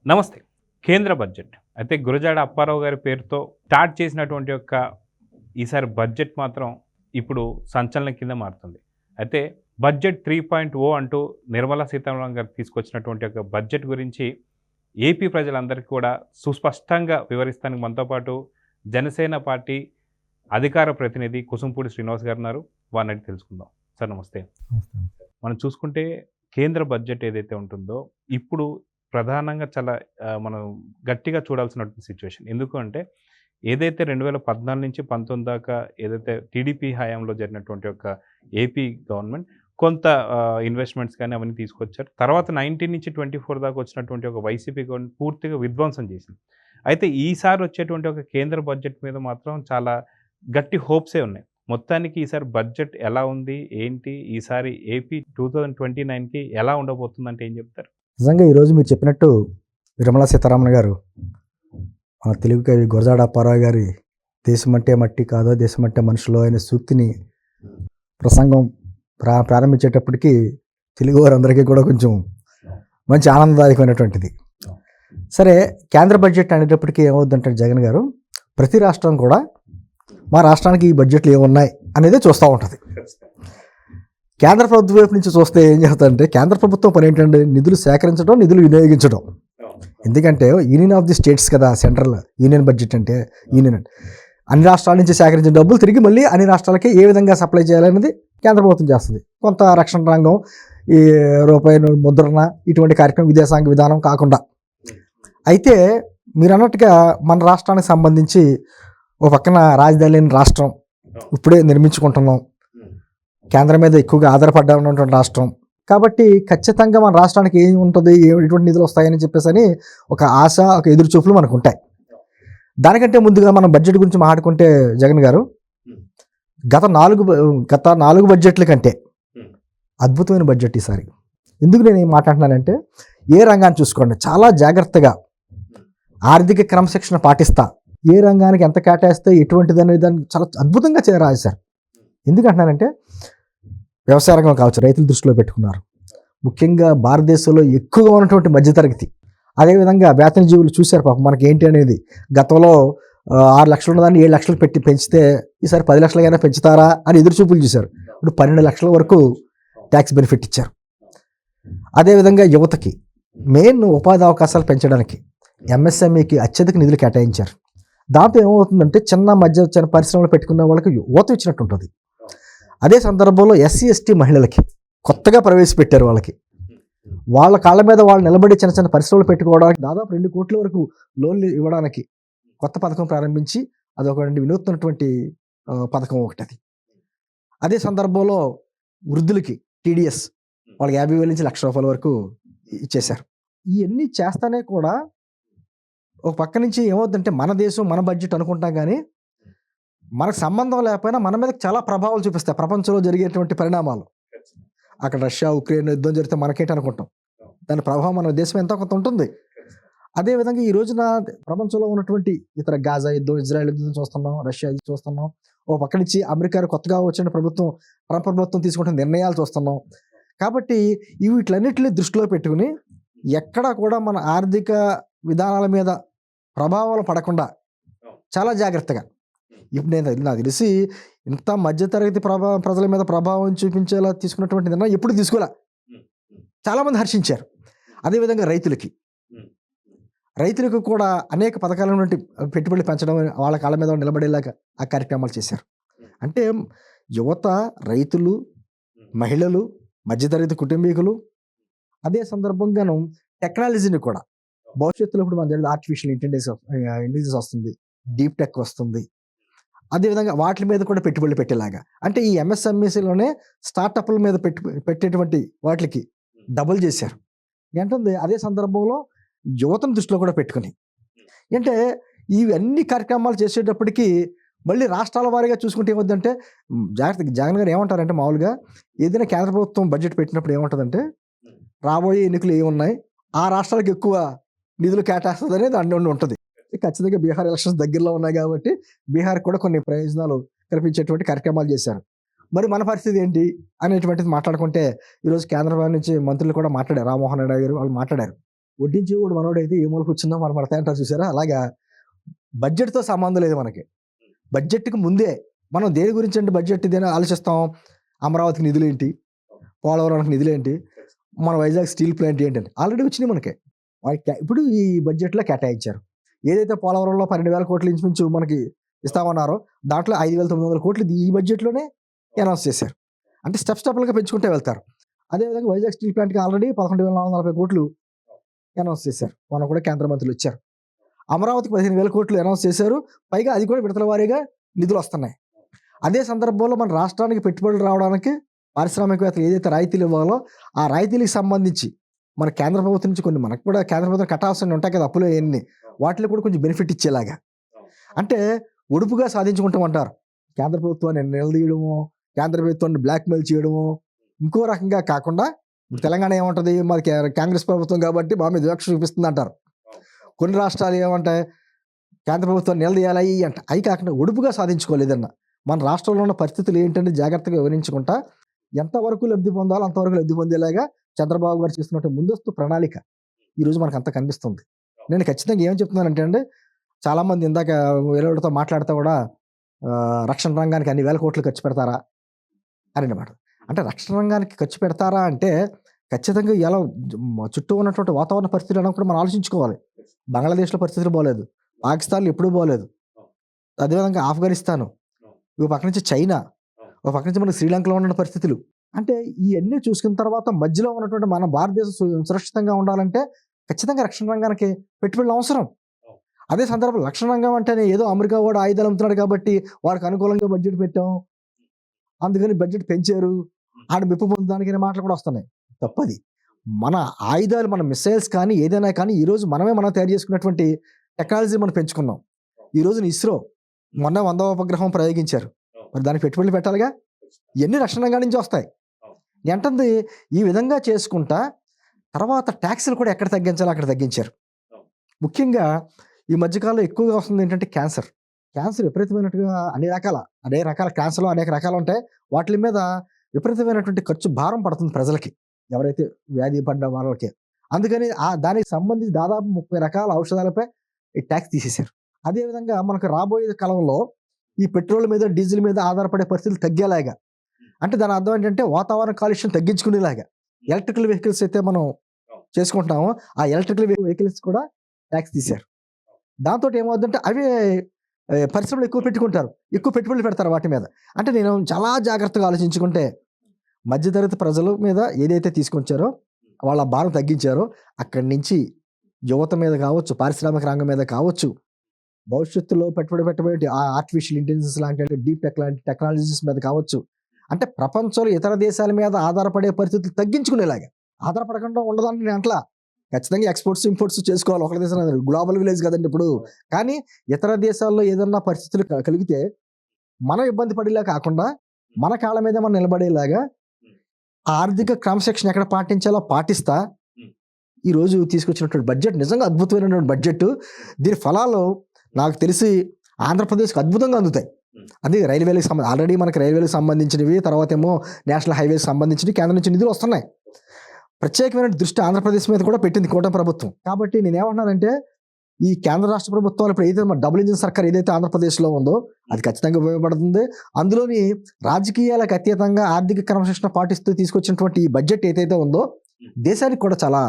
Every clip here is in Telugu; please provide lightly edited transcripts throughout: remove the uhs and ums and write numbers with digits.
నమస్తే. కేంద్ర బడ్జెట్. అయితే గురజాడ అప్పారావు గారి పేరుతో స్టార్ట్ చేసినటువంటి యొక్క ఈసారి బడ్జెట్ మాత్రం ఇప్పుడు సంచలనం కింద మారుతుంది. అయితే బడ్జెట్ 3.0 అంటూ నిర్మలా సీతారామన్ గారు తీసుకొచ్చినటువంటి యొక్క బడ్జెట్ గురించి ఏపీ ప్రజలందరికీ కూడా సుస్పష్టంగా వివరిస్తానికి మనతో పాటు జనసేన పార్టీ అధికార ప్రతినిధి కుసుంపూడి శ్రీనివాస్ గారు ఉన్నారు. వారిని అడిగి తెలుసుకుందాం. సార్ నమస్తే. నమస్తే. మనం చూసుకుంటే కేంద్ర బడ్జెట్ ఏదైతే ఉంటుందో ఇప్పుడు ప్రధానంగా చాలా మనం గట్టిగా చూడాల్సినటువంటి సిచ్యువేషన్. ఎందుకు అంటే ఏదైతే 2014 నుంచి 19 దాకా ఏదైతే టీడీపీ హయాంలో జరిగినటువంటి ఒక ఏపీ గవర్నమెంట్ కొంత ఇన్వెస్ట్మెంట్స్ కానీ అవన్నీ తీసుకొచ్చారు. తర్వాత 19 నుంచి 24 దాకా వచ్చినటువంటి ఒక వైసీపీ గవర్నమెంట్ పూర్తిగా విధ్వంసం చేసింది. అయితే ఈసారి వచ్చేటువంటి ఒక కేంద్ర బడ్జెట్ మీద మాత్రం చాలా గట్టి హోప్సే ఉన్నాయి. మొత్తానికి ఈసారి బడ్జెట్ ఎలా ఉంది? ఏంటి? ఈసారి ఏపీ 2029కి ఎలా ఉండబోతుందంటే ఏం చెప్తారు? నిజంగా ఈరోజు మీరు చెప్పినట్టు నిర్మలా సీతారామన్ గారు మన తెలుగు కవి గురజాడ అప్పారావు గారి దేశమంటే మట్టి కాదో దేశమంటే మనుషులు అనే సూక్తిని ప్రసంగం ప్రారంభించేటప్పటికి తెలుగు వారందరికీ కూడా కొంచెం మంచి ఆనందదాయకమైనటువంటిది. సరే, కేంద్ర బడ్జెట్ అనేటప్పటికీ ఏమవుద్దంటే జగన్ గారు ప్రతి రాష్ట్రం కూడా మా రాష్ట్రానికి ఈ బడ్జెట్లు ఏమున్నాయి అనేది చూస్తూ ఉంటుంది. కేంద్ర ప్రభుత్వం వైపు నుంచి చూస్తే ఏం చేస్తుందంటే కేంద్ర ప్రభుత్వం పని ఏంటంటే నిధులు సేకరించడం, నిధులు వినియోగించడం. ఎందుకంటే యూనియన్ ఆఫ్ ది స్టేట్స్ కదా సెంట్రల్ యూనియన్ బడ్జెట్ అంటే. యూనియన్ అంటే అన్ని రాష్ట్రాల నుంచి సేకరించిన డబ్బులు తిరిగి మళ్ళీ అన్ని రాష్ట్రాలకి ఏ విధంగా సప్లై చేయాలనేది కేంద్ర ప్రభుత్వం చేస్తుంది. కొంత రక్షణ రంగం, ఈ రూపాయి ముద్రణ, ఇటువంటి కార్యక్రమం విదేశాంగ విధానం కాకుండా. అయితే మీరు అన్నట్టుగా మన రాష్ట్రానికి సంబంధించి ఓ పక్కన రాజధాని లేని రాష్ట్రం, ఇప్పుడే నిర్మించుకుంటున్నాం, కేంద్రం మీద ఎక్కువగా ఆధారపడ్డా ఉన్నటువంటి రాష్ట్రం కాబట్టి ఖచ్చితంగా మన రాష్ట్రానికి ఏం ఉంటుంది, ఎటువంటి నిధులు వస్తాయని చెప్పేసి ఒక ఆశ, ఒక ఎదురు చూపులు మనకు ఉంటాయి. దానికంటే ముందుగా మనం బడ్జెట్ గురించి మాట్లాడుకుంటే జగన్ గారు గత నాలుగు బడ్జెట్ల కంటే అద్భుతమైన బడ్జెట్ ఈసారి. ఎందుకు నేను ఏం మాట్లాడుతున్నానంటే ఏ రంగాన్ని చూసుకోండి చాలా జాగ్రత్తగా ఆర్థిక క్రమశిక్షణ పాటిస్తా, ఏ రంగానికి ఎంత కేటాయిస్తే ఎటువంటిది అనేది దాన్ని చాలా అద్భుతంగా రాశారు. ఎందుకంటున్నానంటే వ్యవసాయ రంగం కావచ్చు, రైతుల దృష్టిలో పెట్టుకున్నారు. ముఖ్యంగా భారతదేశంలో ఎక్కువగా ఉన్నటువంటి మధ్యతరగతి, అదేవిధంగా వేతన జీవులు చూశారు పాపం మనకి ఏంటి అనేది. గతంలో 6 లక్షలు ఉన్నదాన్ని 7 లక్షలు పెట్టి పెంచితే ఈసారి 10 లక్షలకైనా పెంచుతారా అని ఎదురు చూపులు చూశారు. ఇప్పుడు 12 లక్షల వరకు ట్యాక్స్ బెనిఫిట్ ఇచ్చారు. అదేవిధంగా యువతకి మెయిన్ ఉపాధి అవకాశాలు పెంచడానికి ఎంఎస్ఎంఈకి అత్యధిక నిధులు కేటాయించారు. దాంతో ఏమవుతుందంటే చిన్న పరిశ్రమలు పెట్టుకున్న వాళ్ళకి యువత ఇచ్చినట్టు ఉంటుంది. అదే సందర్భంలో ఎస్సీ ఎస్టీ మహిళలకి కొత్తగా ప్రవేశపెట్టారు. వాళ్ళ కాళ్ళ మీద వాళ్ళు నిలబడి చిన్న పరిశ్రమలు పెట్టుకోవడానికి దాదాపు 2 కోట్ల వరకు లోన్లు ఇవ్వడానికి కొత్త పథకం ప్రారంభించి అదొక వినూత్నటువంటి పథకం ఒకటి అది. అదే సందర్భంలో వృద్ధులకి టీడీఎస్ వాళ్ళకి 50,000 నుంచి ₹1,00,000 వరకు ఇచ్చేశారు. ఇవన్నీ చేస్తానే కూడా ఒక పక్క నుంచి ఏమవుతుందంటే మన దేశం మన బడ్జెట్ అనుకుంటాం కానీ మనకు సంబంధం లేకపోయినా మన మీద చాలా ప్రభావాలు చూపిస్తాయి ప్రపంచంలో జరిగేటువంటి పరిణామాలు. అక్కడ రష్యా ఉక్రెయిన్ యుద్ధం జరిగితే మనకేంటి అనుకుంటాం, దాని ప్రభావం మన దేశం ఎంతో కొంత ఉంటుంది. అదేవిధంగా ఈ రోజున ప్రపంచంలో ఉన్నటువంటి ఇతర గాజా యుద్ధం, ఇజ్రాయెల్ యుద్ధం చూస్తున్నాం, రష్యా చూస్తున్నాం. ఓ పక్క నుంచి అమెరికా కొత్తగా వచ్చిన ప్రభుత్వం, ట్రంప్ ప్రభుత్వం తీసుకుంటున్న నిర్ణయాలు చూస్తున్నాం. కాబట్టి వీటిలన్నింటినీ దృష్టిలో పెట్టుకుని ఎక్కడా కూడా మన ఆర్థిక విధానాల మీద ప్రభావాలు పడకుండా చాలా జాగ్రత్తగా, ఇప్పుడు నాకు తెలిసి ఇంత మధ్యతరగతి ప్రజల మీద ప్రభావం చూపించేలా తీసుకున్నటువంటి నిర్ణయం ఎప్పుడు తీసుకోలే. చాలామంది హర్షించారు. అదేవిధంగా రైతులకు కూడా అనేక పథకాల నుండి పెట్టుబడులు పెంచడం, వాళ్ళ కాళ్ళ మీద నిలబడేలాగా ఆ కార్యక్రమాలు చేశారు. అంటే యువత, రైతులు, మహిళలు, మధ్యతరగతి కుటుంబీకులు, అదే సందర్భంగాను టెక్నాలజీని కూడా భవిష్యత్తులో ఇప్పుడు మన దగ్గర ఆర్టిఫిషియల్ ఇంటెలిజెన్స్ వస్తుంది, డీప్ టెక్ వస్తుంది. అదేవిధంగా వాటి మీద కూడా పెట్టుబడులు పెట్టేలాగా, అంటే ఈ ఎంఎస్ఎంఈసీలోనే స్టార్టప్ల మీద పెట్టేటువంటి వాటికి డబుల్ చేశారు ఏంటంటే. అదే సందర్భంలో యువతను దృష్టిలో కూడా పెట్టుకుని అంటే ఇవన్నీ కార్యక్రమాలు చేసేటప్పటికి మళ్ళీ రాష్ట్రాల వారీగా చూసుకుంటే ఏమవుతుందంటే జాగ్రత్తగా జగన్ గారు ఏమంటారంటే మామూలుగా ఏదైనా కేంద్ర ప్రభుత్వం బడ్జెట్ పెట్టినప్పుడు ఏముంటుందంటే రాబోయే ఎన్నికలు ఏమున్నాయి, ఆ రాష్ట్రాలకు ఎక్కువ నిధులు కేటాయిస్తుంది అనేది దాంట్లో ఉంటుంది. ఖచ్చితంగా బీహార్ ఎలక్షన్స్ దగ్గరలో ఉన్నాయి కాబట్టి బీహార్ కూడా కొన్ని ప్రయోజనాలు కల్పించేటువంటి కార్యక్రమాలు చేశారు. మరి మన పరిస్థితి ఏంటి అనేటువంటిది మాట్లాడుకుంటే ఈరోజు కేంద్ర నుంచి మంత్రులు కూడా మాట్లాడారు. రామ్మోహన్ రెడ్డి గారు వాళ్ళు మాట్లాడారు. వడ్డించేవాడు మనోడైతే ఏ మూల కూర్చున్నా మనం పడతాయి అంటారు చూసారా, అలాగా బడ్జెట్తో సంబంధం లేదు మనకి. బడ్జెట్కి ముందే మనం దేని గురించి అంటే బడ్జెట్ ఇదేనా ఆలోచిస్తాం. అమరావతికి నిధులు ఏంటి, పోలవరానికి నిధులు ఏంటి, మన వైజాగ్ స్టీల్ ప్లాంట్ ఏంటంటే ఆల్రెడీ వచ్చినాయి మనకి. ఇప్పుడు ఈ బడ్జెట్లో కేటాయించారు. ఏదైతే పోలవరంలో 12,000 కోట్లు ఇంచుమించు మనకి ఇస్తామన్నారో దాంట్లో 5,900 కోట్లు ఈ బడ్జెట్లోనే అనౌన్స్ చేశారు. అంటే స్టెప్లుగా పెంచుకుంటే వెళ్తారు. అదేవిధంగా వైజాగ్ స్టీల్ ప్లాంట్కి ఆల్రెడీ 11,440 కోట్లు అనౌన్స్ చేశారు. మనం కూడా కేంద్ర మంత్రులు వచ్చారు. అమరావతికి 15,000 కోట్లు అనౌన్స్ చేశారు. పైగా అది కూడా విడతల వారీగా నిధులు వస్తున్నాయి. అదే సందర్భంలో మన రాష్ట్రానికి పెట్టుబడులు రావడానికి పారిశ్రామికవేత్తలు ఏదైతే రాయితీలు ఇవ్వాలో ఆ రాయితీలకు సంబంధించి మన కేంద్ర ప్రభుత్వం నుంచి కొన్ని మనకు కూడా కేంద్ర ప్రభుత్వం కట్టాల్సిన ఉంటాయి కదా అప్పులు ఎన్ని, వాటిలో కూడా కొంచెం బెనిఫిట్ ఇచ్చేలాగా, అంటే ఒడుపుగా సాధించుకుంటామంటారు. కేంద్ర ప్రభుత్వాన్ని నిలదీయడము, కేంద్ర ప్రభుత్వాన్ని బ్లాక్మెయిల్ చేయడము, ఇంకో రకంగా కాకుండా తెలంగాణ ఏమంటుంది, మాది కాంగ్రెస్ ప్రభుత్వం కాబట్టి మా మీద వివక్ష చూపిస్తుంది అంటారు. కొన్ని రాష్ట్రాలు ఏమంటాయి, కేంద్ర ప్రభుత్వాన్ని నిలదీయాలి అంట. అవి కాకుండా ఒడుపుగా సాధించుకోలేదన్న మన రాష్ట్రంలో ఉన్న పరిస్థితులు ఏంటంటే జాగ్రత్తగా వివరించుకుంటా ఎంతవరకు లబ్ధి పొందాలో అంతవరకు లబ్ధి పొందేలాగా చంద్రబాబు గారు చేస్తున్నట్టు ముందస్తు ప్రణాళిక ఈరోజు మనకు అంత కనిపిస్తుంది. నేను ఖచ్చితంగా ఏం చెప్తున్నానంటే అండి, చాలామంది ఇందాక వేరేతో మాట్లాడితే కూడా రక్షణ రంగానికి అన్ని వేల కోట్లు ఖర్చు పెడతారా అని అన్నమాట. అంటే రక్షణ రంగానికి ఖర్చు పెడతారా అంటే ఖచ్చితంగా ఎలా చుట్టూ ఉన్నటువంటి వాతావరణ పరిస్థితులు కూడా మనం ఆలోచించుకోవాలి. బంగ్లాదేశ్లో పరిస్థితులు బాగోలేదు, పాకిస్తాన్లో ఎప్పుడూ బాగోలేదు, అదేవిధంగా ఆఫ్ఘనిస్తాను, ఒక పక్క నుంచి చైనా, ఒక పక్క నుంచి మనకి శ్రీలంకలో ఉన్న పరిస్థితులు. అంటే ఇవన్నీ చూసుకున్న తర్వాత మధ్యలో ఉన్నటువంటి మన భారతదేశం సురక్షితంగా ఉండాలంటే ఖచ్చితంగా రక్షణ రంగానికి పెట్టుబడులు అవసరం. అదే సందర్భంలో రక్షణ రంగం అంటేనే ఏదో అమెరికా వాడు ఆయుధాలు అమ్ముతున్నాడు కాబట్టి వాడికి అనుకూలంగా బడ్జెట్ పెట్టాం, అందుకని బడ్జెట్ పెంచారు, ఆడ మెప్పు పొందడానికి మాటలు కూడా వస్తున్నాయి. తప్పది. మన ఆయుధాలు, మన మిసైల్స్ కానీ ఏదైనా కానీ ఈరోజు మనం తయారు చేసుకున్నటువంటి టెక్నాలజీ మనం పెంచుకున్నాం. ఈరోజు ఇస్రో మొన్న 100వ ఉపగ్రహం ప్రయోగించారు, మరి దానికి పెట్టుబడులు పెట్టాలిగా. ఇవన్నీ రక్షణ రంగం నుంచి వస్తాయి. ఏంటంది ఈ విధంగా చేసుకుంటా తర్వాత ట్యాక్సులు కూడా ఎక్కడ తగ్గించాలో అక్కడ తగ్గించారు. ముఖ్యంగా ఈ మధ్యకాలంలో ఎక్కువగా వస్తుంది ఏంటంటే క్యాన్సర్ విపరీతమైనట్టుగా అనేక రకాల క్యాన్సర్లు అనేక రకాలు ఉంటాయి. వాటి మీద విపరీతమైనటువంటి ఖర్చు భారం పడుతుంది ప్రజలకి, ఎవరైతే వ్యాధి పడ్డ వాళ్ళకి. అందుకని దానికి సంబంధించి దాదాపు 30 రకాల ఔషధాలపై ఈ ట్యాక్స్ తీసేశారు. అదేవిధంగా మనకు రాబోయే కాలంలో ఈ పెట్రోల్ మీద డీజిల్ మీద ఆధారపడే పరిస్థితులు తగ్గేలాగా, అంటే దాని అర్థం ఏంటంటే వాతావరణ కాలుష్యం తగ్గించుకునేలాగా ఎలక్ట్రికల్ వెహికల్స్ అయితే మనం చేసుకుంటున్నామో ఆ ఎలక్ట్రికల్ వెహికల్స్ కూడా ట్యాక్స్ తీశారు. దాంతో ఏమవుతుందంటే అవి పరిశ్రమలు ఎక్కువ పెట్టుబడులు పెడతారు వాటి మీద. అంటే నేను చాలా జాగ్రత్తగా ఆలోచించుకుంటే మధ్యతరగతి ప్రజల మీద ఏదైతే తీసుకొచ్చారో వాళ్ళ భారం తగ్గించారో అక్కడి నుంచి యువత మీద కావచ్చు, పారిశ్రామిక రంగం మీద కావచ్చు, భవిష్యత్తులో పెట్టుబడి ఆర్టిఫిషియల్ ఇంటెలిజెన్స్ లాంటి డీప్ టెక్ లాంటి టెక్నాలజీస్ మీద కావచ్చు, అంటే ప్రపంచంలో ఇతర దేశాల మీద ఆధారపడే పరిస్థితులు తగ్గించుకునేలాగా, ఆధారపడకుండా ఉండదని నేను అంటలా. ఖచ్చితంగా ఎక్స్పోర్ట్స్ ఇంపోర్ట్స్ చేసుకోవాలి, ఒక దేశం గ్లోబల్ విలేజ్ కదండి ఇప్పుడు. కానీ ఇతర దేశాల్లో ఏదన్నా పరిస్థితులు కలిగితే మనం ఇబ్బంది పడేలా కాకుండా మన కాళ్ళ మీద మనం నిలబడేలాగా ఆర్థిక క్రమశిక్షణ ఎక్కడ పాటించాలో పాటిస్తా ఈరోజు తీసుకొచ్చినటువంటి బడ్జెట్ నిజంగా అద్భుతమైనటువంటి బడ్జెట్. దీని ఫలాలు నాకు తెలిసి ఆంధ్రప్రదేశ్కి అద్భుతంగా అందుతాయి. అది రైల్వేలకు సంబంధించి ఆల్రెడీ మనకి రైల్వేలకు సంబంధించినవి, తర్వాత ఏమో నేషనల్ హైవేకి సంబంధించినవి కేంద్రం నుంచి నిధులు వస్తున్నాయి. ప్రత్యేకమైన దృష్టి ఆంధ్రప్రదేశ్ మీద కూడా పెట్టింది కూటమి ప్రభుత్వం. కాబట్టి నేనేమంటున్నానంటే ఈ కేంద్ర రాష్ట్ర ప్రభుత్వాలు ఇప్పుడు ఏదైతే మన డబుల్ ఇంజిన్ సర్కార్ ఏదైతే ఆంధ్రప్రదేశ్లో ఉందో అది ఖచ్చితంగా ఉపయోగపడుతుంది. అందులోని రాజకీయాలకు అతీతంగా ఆర్థిక క్రమశిక్షణ పాటిస్తూ తీసుకొచ్చినటువంటి ఈ బడ్జెట్ ఏదైతే ఉందో దేశానికి కూడా చాలా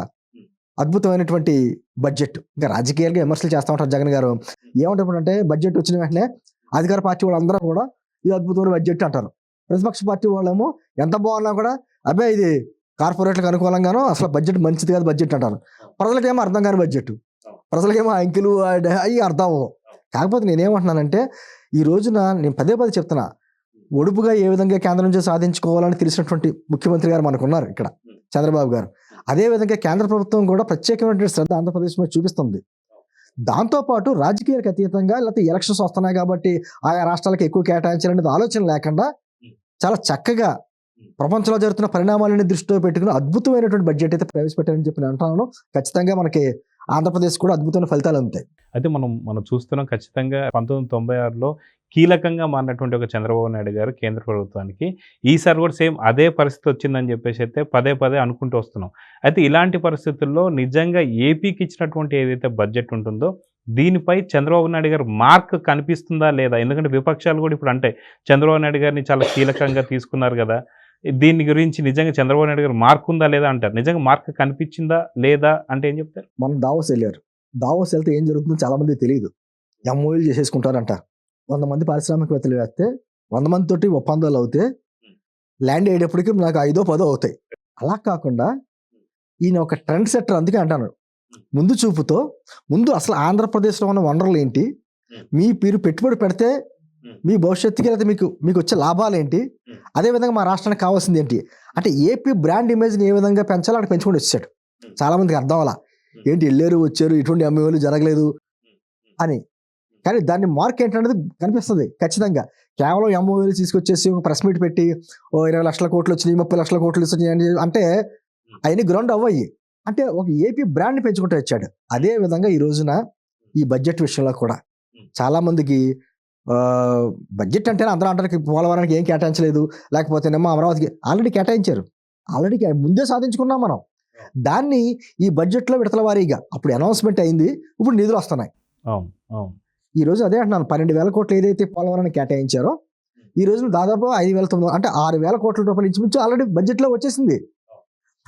అద్భుతమైనటువంటి బడ్జెట్. ఇంకా రాజకీయాలుగా విమర్శలు చేస్తూ ఉంటారు జగన్ గారు. ఏమంటారంటే బడ్జెట్ వచ్చిన వెంటనే అధికార పార్టీ వాళ్ళందరూ కూడా ఇది అద్భుతమైన బడ్జెట్ అంటారు. ప్రతిపక్ష పార్టీ వాళ్ళేమో ఎంత బాగున్నా కూడా అబ్బాయి ఇది కార్పొరేట్లకు అనుకూలంగానో అసలు బడ్జెట్ మంచిది కాదు బడ్జెట్ అంటారు. ప్రజలకేమో అర్థం కాని బడ్జెట్, ప్రజలకేమో అంకెలు అవి అర్థం అవ్వవు. కాకపోతే నేనేమంటున్నానంటే ఈ రోజున నేను పదే చెప్తున్నా, ఒడుపుగా ఏ విధంగా కేంద్రం నుంచి సాధించుకోవాలని తెలిసినటువంటి ముఖ్యమంత్రి గారు మనకున్నారు ఇక్కడ చంద్రబాబు గారు. అదేవిధంగా కేంద్ర ప్రభుత్వం కూడా ప్రత్యేకమైనటువంటి శ్రద్ధ ఆంధ్రప్రదేశ్ మీద చూపిస్తుంది. దాంతోపాటు రాజకీయాలకు అతీతంగా లేకపోతే ఎలక్షన్స్ వస్తున్నాయి కాబట్టి ఆయా రాష్ట్రాలకు ఎక్కువ కేటాయించాలనేది ఆలోచన లేకుండా చాలా చక్కగా ప్రపంచంలో జరుగుతున్న పరిణామాలని దృష్టిలో పెట్టుకుని అద్భుతమైనటువంటి బడ్జెట్ అయితే ప్రవేశపెట్టారని చెప్పి నేను అంటున్నాను. ఖచ్చితంగా మనకి ఆంధ్రప్రదేశ్ కూడా అద్భుతమైన ఫలితాలు అందుతాయి. అయితే మనం చూస్తున్నాం ఖచ్చితంగా 1996లో కీలకంగా మారినటువంటి ఒక చంద్రబాబు నాయుడు గారు కేంద్ర ప్రభుత్వానికి ఈసారి కూడా సేమ్ అదే పరిస్థితి వచ్చిందని చెప్పేసి అయితే పదే పదే అనుకుంటూ వస్తున్నాం. అయితే ఇలాంటి పరిస్థితుల్లో నిజంగా ఏపీకి ఇచ్చినటువంటి ఏదైతే బడ్జెట్ ఉంటుందో దీనిపై చంద్రబాబు నాయుడు గారు మార్క్ కనిపిస్తుందా లేదా? ఎందుకంటే విపక్షాలు కూడా ఇప్పుడు అంటే చంద్రబాబు నాయుడు గారిని చాలా కీలకంగా తీసుకున్నారు కదా! దీని గురించి నిజంగా చంద్రబాబు నాయుడు గారు మార్క్ ఉందా లేదా అంటారు. నిజంగా మార్క్ కనిపించిందా లేదా అంటే ఏం చెప్తారు? మనం దావోస్ వెళ్ళారు. దావోస్ వెళ్తే ఏం జరుగుతుందో చాలా మందికి తెలియదు. ఎంఓయూలు చేసేసుకుంటారంట. 100 మంది పారిశ్రామికవేత్తలు వేస్తే 100 మంది తోటి ఒప్పందాలు అవుతే ల్యాండ్ అయ్యేటప్పటికి నాకు 5, 10 అవుతాయి. అలా కాకుండా ఈయన ఒక ట్రెండ్ సెట్టర్. అందుకే అంటాను, ముందు చూపుతో ముందు అసలు ఆంధ్రప్రదేశ్లో ఉన్న వనరులు ఏంటి, మీరు పెట్టుబడి పెడితే మీ భవిష్యత్తుకి లేదా మీకు వచ్చే లాభాలు ఏంటి, అదేవిధంగా మా రాష్ట్రానికి కావాల్సింది ఏంటి అంటే ఏపీ బ్రాండ్ ఇమేజ్ని ఏ విధంగా పెంచాలో అక్కడ పెంచుకొని వచ్చాడు. చాలా మందికి అర్థం అవ్వాలా, ఏంటి వెళ్ళారు వచ్చారు ఇటువంటి ఎంఏలు జరగలేదు అని. కానీ దాన్ని మార్క్ ఏంటనేది కనిపిస్తుంది ఖచ్చితంగా. కేవలం ఎంఓఏలు తీసుకొచ్చేసి ఒక ప్రెస్ మీట్ పెట్టి 20 లక్షల కోట్లు వచ్చినాయి, 30 లక్షల కోట్లు వచ్చినాయి అంటే అవన్నీ గ్రౌండ్ అవ్వయి. అంటే ఒక ఏపీ బ్రాండ్ని పెంచుకుంటూ వచ్చాడు. అదే విధంగా ఈ రోజున ఈ బడ్జెట్ విషయంలో కూడా చాలా మందికి బడ్జెట్ అంటేనే అందరూ అంటారు పోలవరానికి ఏం కేటాయించలేదు, లేకపోతేనేమో అమరావతికి ఆల్రెడీ కేటాయించారు. ఆల్రెడీ ముందే సాధించుకున్నాం మనం. దాన్ని ఈ బడ్జెట్లో విడతల వారీగా అప్పుడు అనౌన్స్మెంట్ అయింది, ఇప్పుడు నిధులు వస్తున్నాయి. ఈ రోజు అదే అంటున్నాను, 12,000 కోట్లు ఏదైతే పోలవరానికి కేటాయించారో ఈ రోజు దాదాపు 5,900 అంటే 6,000 కోట్ల రూపాయలు ఇంచుమించు ఆల్రెడీ బడ్జెట్లో వచ్చేసింది.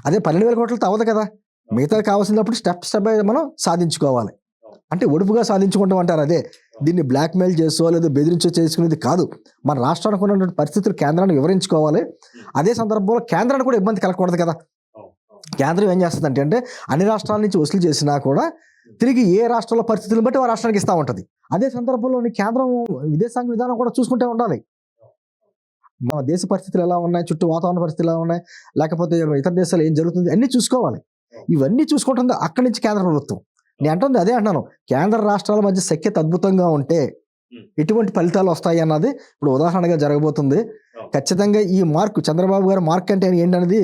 అదే 12,000 కోట్లతో అవ్వదు కదా, మిగతా కావాల్సినప్పుడు స్టెప్ మనం సాధించుకోవాలి. అంటే ఒడుపుగా సాధించుకుంటాం అంటారు. అదే దీన్ని బ్లాక్మెయిల్ చేసో లేదా బెదిరించో చేసుకునేది కాదు. మన రాష్ట్రానికి ఉన్నటువంటి పరిస్థితులు కేంద్రాన్ని వివరించుకోవాలి. అదే సందర్భంలో కేంద్రానికి కూడా ఇబ్బంది కలగకూడదు కదా. కేంద్రం ఏం చేస్తుంది అంటే అన్ని రాష్ట్రాల నుంచి వసూలు చేసినా కూడా తిరిగి ఏ రాష్ట్రంలో పరిస్థితులను బట్టి ఆ రాష్ట్రానికి ఇస్తూ ఉంటుంది. అదే సందర్భంలోని కేంద్రం విదేశాంగ విధానం కూడా చూసుకుంటూ ఉండాలి. మన దేశ పరిస్థితులు ఎలా ఉన్నాయి, చుట్టూ వాతావరణ పరిస్థితులు ఎలా ఉన్నాయి, లేకపోతే ఇతర దేశాలు ఏం జరుగుతుంది అన్నీ చూసుకోవాలి. ఇవన్నీ చూసుకుంటుంది అక్కడి నుంచి కేంద్ర ప్రభుత్వం. నేను అంటుంది అదే అంటున్నాను, కేంద్ర రాష్ట్రాల మధ్య సఖ్యత అద్భుతంగా ఉంటే ఎటువంటి ఫలితాలు వస్తాయి అన్నది ఇప్పుడు ఉదాహరణగా జరగబోతుంది. ఖచ్చితంగా ఈ మార్కు చంద్రబాబు గారి మార్క్ అంటే ఏంటనేది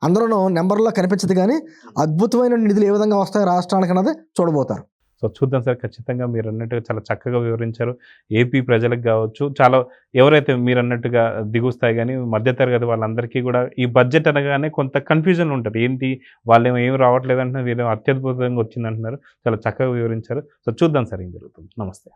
అందరూ నెంబర్లో కనిపించదు, కానీ అద్భుతమైన నిధులు ఏ విధంగా వస్తాయి రాష్ట్రానికి అన్నది చూడబోతారు. సో చూద్దాం సార్. ఖచ్చితంగా మీరు అన్నట్టుగా చాలా చక్కగా వివరించారు. ఏపీ ప్రజలకు కావచ్చు, చాలా ఎవరైతే మీరు అన్నట్టుగా దిగుస్తాయి కానీ మధ్యతరగతి వాళ్ళందరికీ కూడా ఈ బడ్జెట్ అనగానే కొంత కన్ఫ్యూజన్ ఉంటుంది. ఏంటి వాళ్ళేమో ఏమి రావట్లేదు అంటున్నారు, వీళ్ళేమో అత్యద్భుతంగా వచ్చిందంటున్నారు. చాలా చక్కగా వివరించారు. సో చూద్దాం సార్ ఏం జరుగుతుంది. నమస్తే.